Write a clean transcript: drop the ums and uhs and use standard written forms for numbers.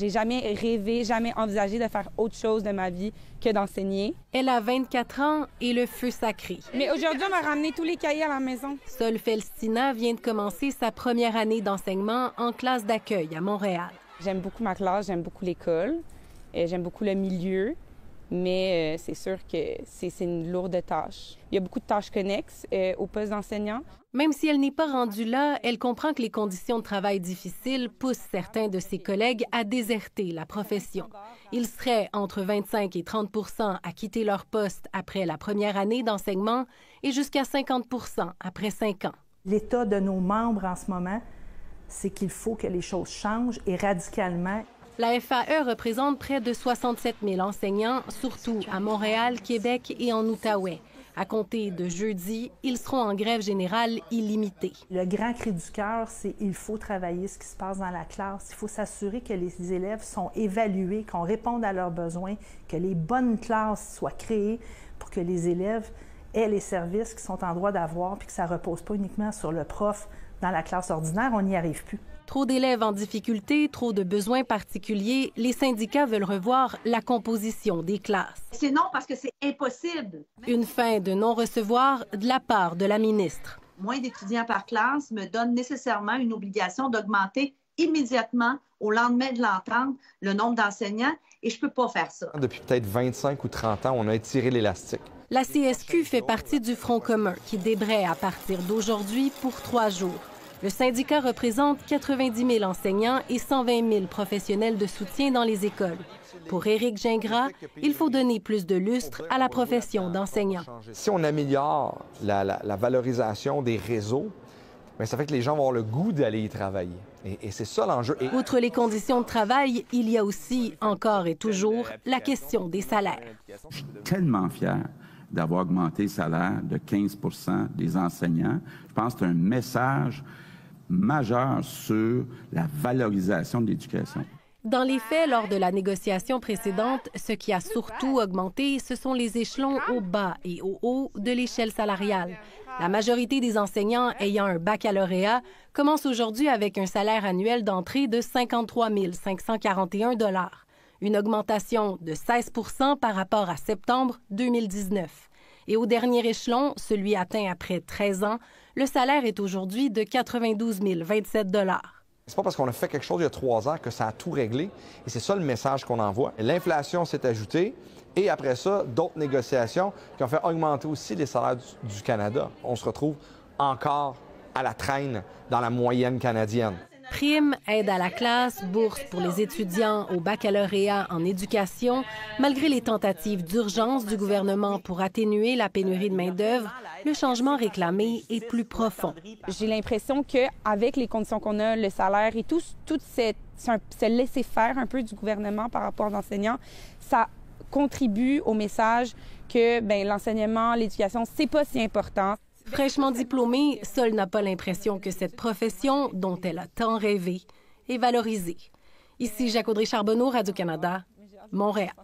J'ai jamais rêvé, jamais envisagé de faire autre chose de ma vie que d'enseigner. Elle a 24 ans et le feu sacré. Mais aujourd'hui, on m'a ramené tous les cahiers à la maison. Sol Felstina vient de commencer sa première année d'enseignement en classe d'accueil à Montréal. J'aime beaucoup ma classe, j'aime beaucoup l'école, j'aime beaucoup le milieu, mais c'est sûr que c'est une lourde tâche. Il y a beaucoup de tâches connexes au poste d'enseignant. Même si elle n'est pas rendue là, elle comprend que les conditions de travail difficiles poussent certains de ses collègues à déserter la profession. Ils seraient entre 25 et 30 % à quitter leur poste après la première année d'enseignement et jusqu'à 50 % après 5 ans. L'état de nos membres en ce moment, c'est qu'il faut que les choses changent et radicalement. La FAE représente près de 67 000 enseignants, surtout à Montréal, Québec et en Outaouais. À compter de jeudi, ils seront en grève générale illimitée. Le grand cri du cœur, c'est qu'il faut travailler ce qui se passe dans la classe. Il faut s'assurer que les élèves sont évalués, qu'on réponde à leurs besoins, que les bonnes classes soient créées pour que les élèves aient les services qu'ils sont en droit d'avoir puis que ça ne repose pas uniquement sur le prof dans la classe ordinaire. On n'y arrive plus. Trop d'élèves en difficulté, trop de besoins particuliers, les syndicats veulent revoir la composition des classes. C'est non parce que c'est impossible. Une fin de non-recevoir de la part de la ministre. Moins d'étudiants par classe me donne nécessairement une obligation d'augmenter immédiatement, au lendemain de l'entente, le nombre d'enseignants et je ne peux pas faire ça. Depuis peut-être 25 ou 30 ans, on a étiré l'élastique. La CSQ fait partie du Front commun qui débraie à partir d'aujourd'hui pour 3 jours. Le syndicat représente 90 000 enseignants et 120 000 professionnels de soutien dans les écoles. Pour Éric Gingras, il faut donner plus de lustre à la profession d'enseignant. Si on améliore la valorisation des réseaux, bien, ça fait que les gens vont avoir le goût d'aller y travailler. Et c'est ça l'enjeu. Outre les conditions de travail, il y a aussi, encore et toujours, la question des salaires. Je suis tellement fier d'avoir augmenté le salaire de 15 % des enseignants. Je pense que c'est un message majeur sur la valorisation de l'éducation. Dans les faits, lors de la négociation précédente, ce qui a surtout augmenté, ce sont les échelons au bas et au haut de l'échelle salariale. La majorité des enseignants ayant un baccalauréat commence aujourd'hui avec un salaire annuel d'entrée de 53 541 $, une augmentation de 16 % par rapport à septembre 2019. Et au dernier échelon, celui atteint après 13 ans, le salaire est aujourd'hui de 92 027 $. C'est pas parce qu'on a fait quelque chose il y a 3 ans que ça a tout réglé. Et c'est ça le message qu'on envoie. L'inflation s'est ajoutée. Et après ça, d'autres négociations qui ont fait augmenter aussi les salaires du Canada. On se retrouve encore à la traîne dans la moyenne canadienne. Primes, aide à la classe, bourses pour les étudiants au baccalauréat en éducation. Malgré les tentatives d'urgence du gouvernement pour atténuer la pénurie de main-d'œuvre, le changement réclamé est plus profond. J'ai l'impression qu'avec les conditions qu'on a, le salaire et tout ce laisser-faire un peu du gouvernement par rapport aux enseignants, ça contribue au message que l'enseignement, l'éducation, c'est pas si important. Fraîchement diplômée, Sol n'a pas l'impression que cette profession, dont elle a tant rêvé, est valorisée. Ici Jacques Audrey Charbonneau, Radio-Canada, Montréal.